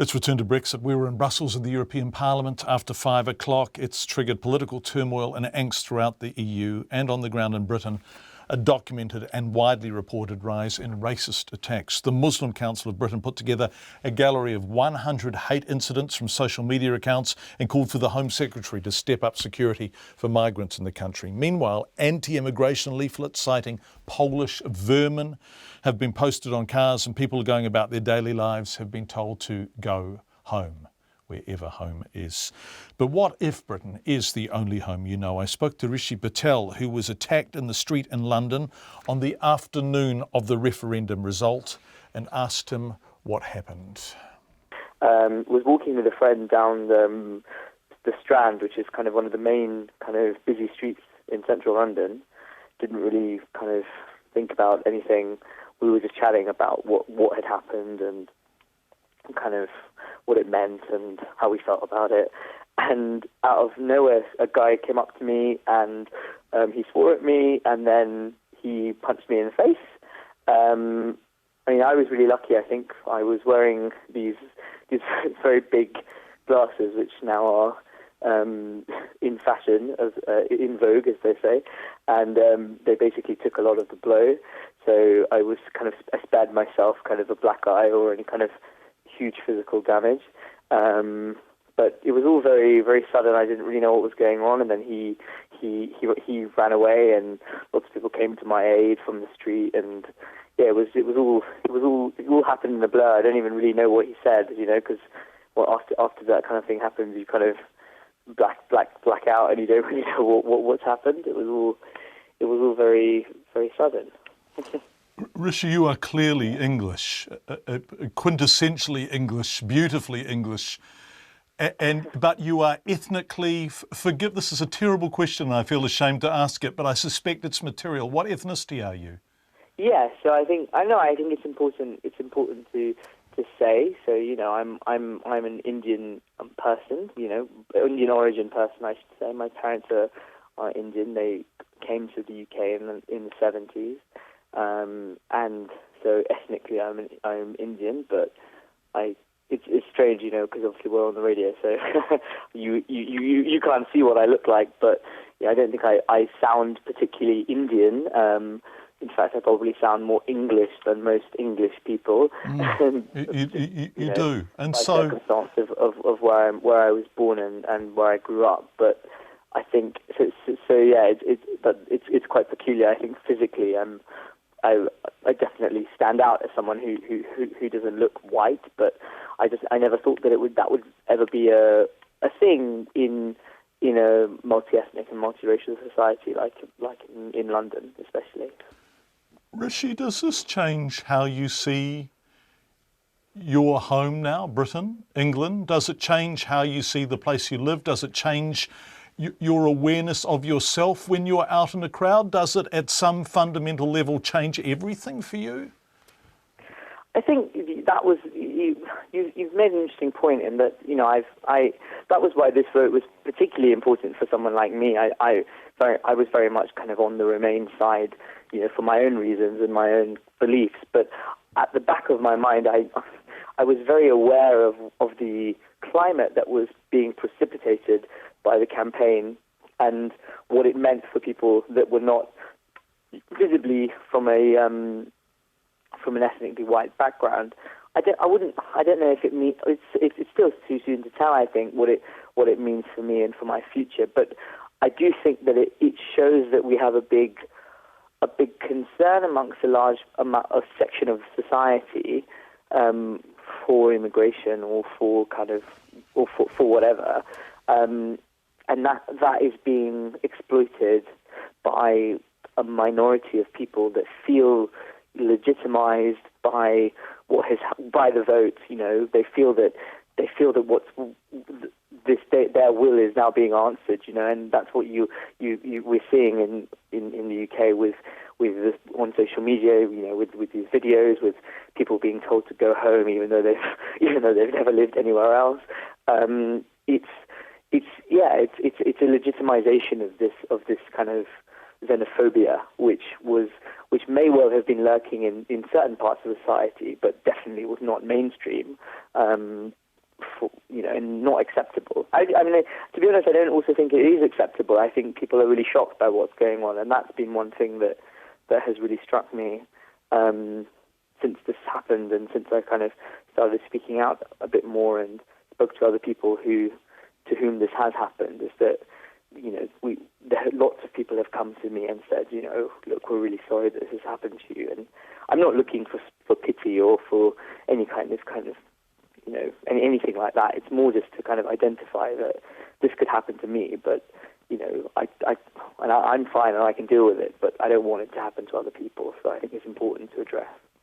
Let's return to Brexit. We were in Brussels in the European Parliament after 5 o'clock. It's triggered political turmoil and angst throughout the EU and on the ground in Britain. A documented and widely reported rise in racist attacks. The Muslim Council of Britain put together a gallery of 100 hate incidents from social media accounts and called for the Home Secretary to step up security for migrants in the country. Meanwhile, anti-immigration leaflets citing Polish vermin have been posted on cars, and people going about their daily lives have been told to go home, wherever home is. But what if Britain is the only home you know? I spoke to Rishi Patel, who was attacked in the street in London on the afternoon of the referendum result, and asked him what happened. Was walking with a friend down the Strand, which is kind of one of the main kind of busy streets in central London. Didn't really kind of think about anything. We were just chatting about what had happened and kind of what it meant and how we felt about it. And out of nowhere, a guy came up to me and he swore at me, and then he punched me in the face. I mean, I was really lucky. I think I was wearing these very big glasses, which now are in fashion, in vogue, as they say, and they basically took a lot of the blow. So I spared myself kind of a black eye or any kind of huge physical damage. But it was all very, very sudden. I didn't really know what was going on, and then he ran away, and lots of people came to my aid from the street, and yeah, it all happened in a blur. I don't even really know what he said, because after that kind of thing happens, you kind of black out, and you don't really know what's happened. It was all very, very sudden. Rishi, you are clearly English, quintessentially English, beautifully English, but you are ethnically, forgive, this is a terrible question and I feel ashamed to ask it, but I suspect it's material. What ethnicity are you? Yeah, so I think it's important to say. So, I'm an Indian person, Indian origin person, I should say. My parents are Indian. They came to the UK in the 70s. And so ethnically I'm Indian, but it's strange, because obviously we're on the radio, so you can't see what I look like, but yeah, I don't think I sound particularly Indian. In fact, I probably sound more English than most English people. You do, and by so circumstance of where I was born and where I grew up, but I think so. Yeah, it's quite peculiar. I think physically, I definitely stand out as someone who doesn't look white, but I never thought that that would ever be a thing in a multi-ethnic and multiracial society like in London, especially. Rishi, does this change how you see your home now, Britain, England? Does it change how you see the place you live? Does it change your awareness of yourself when you're out in a crowd? Does it at some fundamental level change everything for you? I think that was you've made an interesting point in that that was why this vote was particularly important for someone like me. I was very much kind of on the Remain side, for my own reasons and my own beliefs. But at the back of my mind, I was very aware of the climate that was being precipitated by the campaign and what it meant for people that were not visibly from an ethnically white background. I don't know if it means it's still too soon to tell. I think what it means for me and for my future, but I do think that it shows that we have a big concern amongst a section of society for immigration or for whatever. And that is being exploited by a minority of people that feel legitimized by the vote. They feel that their will is now being answered. And that's what we're seeing in the UK with this, on social media. With these videos, with people being told to go home even though they've never lived anywhere else. It's a legitimization of this kind of xenophobia, which may well have been lurking in certain parts of society, but definitely was not mainstream. and not acceptable. I mean, to be honest, I don't also think it is acceptable. I think people are really shocked by what's going on, and that's been one thing that has really struck me since this happened, and since I kind of started speaking out a bit more and spoke to other people to whom this has happened, is that lots of people have come to me and said, look, we're really sorry that this has happened to you. And I'm not looking for pity or for any kind of anything like that. It's more just to kind of identify that this could happen to me, but I'm fine and I can deal with it, but I don't want it to happen to other people. So I think it's important to address.